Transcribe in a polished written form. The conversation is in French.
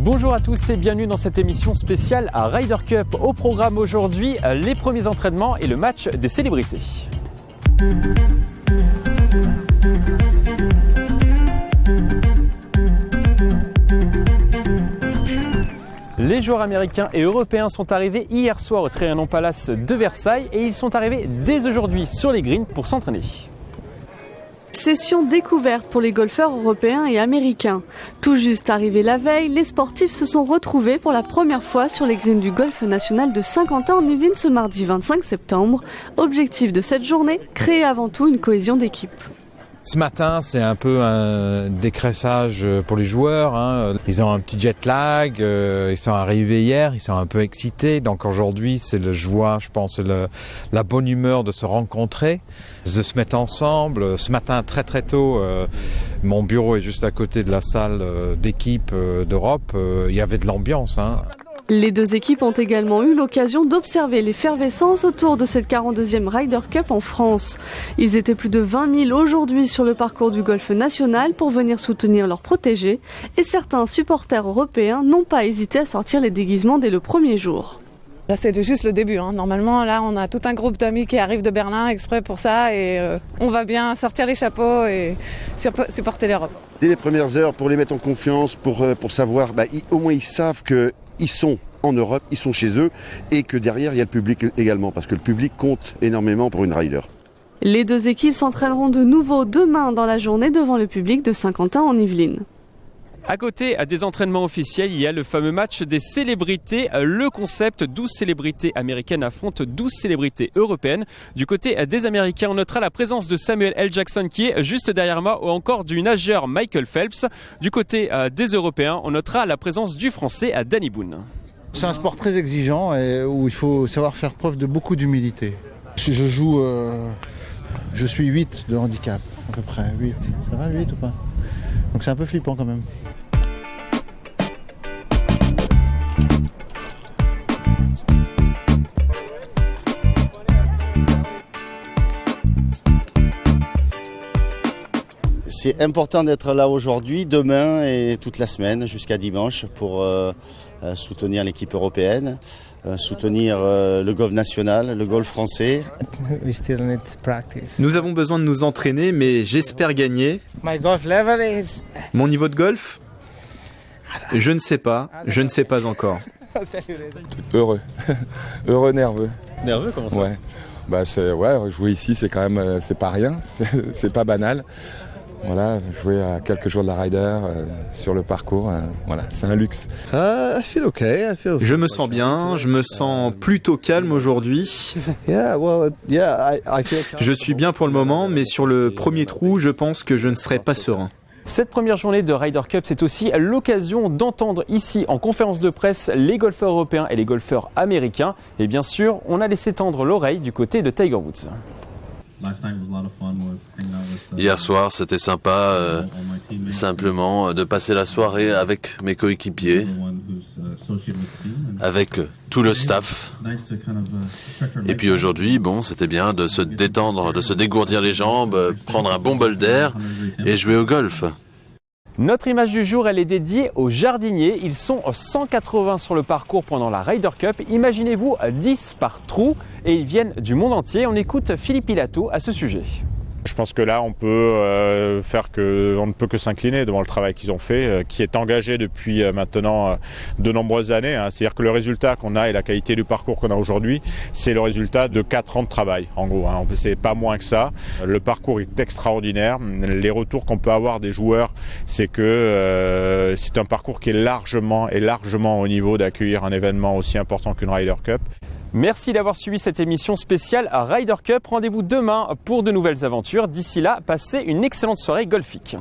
Bonjour à tous et bienvenue dans cette émission spéciale à Ryder Cup. Au programme aujourd'hui, les premiers entraînements et le match des célébrités. Les joueurs américains et européens sont arrivés hier soir au Trianon Palace de Versailles et ils sont arrivés dès aujourd'hui sur les greens pour s'entraîner. Session découverte pour les golfeurs européens et américains. Tout juste arrivés la veille, les sportifs se sont retrouvés pour la première fois sur les greens du golf national de Saint-Quentin en Yvelines ce mardi 25 septembre. Objectif de cette journée, créer avant tout une cohésion d'équipe. Ce matin, c'est un peu un décrassage pour les joueurs. Ils ont un petit jet lag, ils sont arrivés hier, ils sont un peu excités. Donc aujourd'hui, c'est le joie, je pense, la bonne humeur de se rencontrer, de se mettre ensemble. Ce matin, très très tôt, mon bureau est juste à côté de la salle d'équipe d'Europe. Il y avait de l'ambiance. Les deux équipes ont également eu l'occasion d'observer l'effervescence autour de cette 42e Ryder Cup en France. Ils étaient plus de 20 000 aujourd'hui sur le parcours du golf national pour venir soutenir leurs protégés et certains supporters européens n'ont pas hésité à sortir les déguisements dès le premier jour. Là, c'est juste le début. Normalement, là, on a tout un groupe d'amis qui arrivent de Berlin exprès pour ça et on va bien sortir les chapeaux et supporter l'Europe. Dès les premières heures, pour les mettre en confiance, pour savoir, au moins ils savent qu'ils sont en Europe, ils sont chez eux et que derrière, il y a le public également parce que le public compte énormément pour une Ryder. Les deux équipes s'entraîneront de nouveau demain dans la journée devant le public de Saint-Quentin en Yvelines. À côté des entraînements officiels, il y a le fameux match des célébrités. Le concept, 12 célébrités américaines affrontent 12 célébrités européennes. Du côté des Américains, on notera la présence de Samuel L. Jackson qui est juste derrière moi ou encore du nageur Michael Phelps. Du côté des Européens, on notera la présence du Français Danny Boone. C'est un sport très exigeant et où il faut savoir faire preuve de beaucoup d'humilité. Je suis 8 de handicap, à peu près 8. Ça va 8 ou pas? Donc c'est un peu flippant quand même. C'est important d'être là aujourd'hui, demain et toute la semaine jusqu'à dimanche pour soutenir l'équipe européenne, soutenir le golf national, le golf français. Nous avons besoin de nous entraîner, mais j'espère gagner. Mon niveau de golf? Je ne sais pas encore. Heureux, nerveux. Nerveux, comment ça? Ouais. Jouer ici, c'est quand même, c'est pas rien, c'est pas banal. Voilà, jouer à quelques jours de la Ryder sur le parcours, c'est un luxe. Je me sens bien, je me sens plutôt calme aujourd'hui. Je suis bien pour le moment, mais sur le premier trou, je pense que je ne serai pas serein. Cette première journée de Ryder Cup, c'est aussi l'occasion d'entendre ici en conférence de presse les golfeurs européens et les golfeurs américains. Et bien sûr, on a laissé tendre l'oreille du côté de Tiger Woods. Hier soir, c'était sympa, simplement de passer la soirée avec mes coéquipiers, avec tout le staff. Et puis aujourd'hui, c'était bien de se détendre, de se dégourdir les jambes, prendre un bon bol d'air et jouer au golf. Notre image du jour, elle est dédiée aux jardiniers. Ils sont 180 sur le parcours pendant la Ryder Cup. Imaginez-vous 10 par trou et ils viennent du monde entier. On écoute Philippe Pilato à ce sujet. Je pense que là, on ne peut que s'incliner devant le travail qu'ils ont fait, qui est engagé depuis maintenant de nombreuses années. C'est-à-dire que le résultat qu'on a et la qualité du parcours qu'on a aujourd'hui, c'est le résultat de 4 ans de travail, en gros. C'est pas moins que ça. Le parcours est extraordinaire. Les retours qu'on peut avoir des joueurs, c'est que c'est un parcours qui est largement au niveau d'accueillir un événement aussi important qu'une Ryder Cup. Merci d'avoir suivi cette émission spéciale à Ryder Cup. Rendez-vous demain pour de nouvelles aventures. D'ici là, passez une excellente soirée golfique.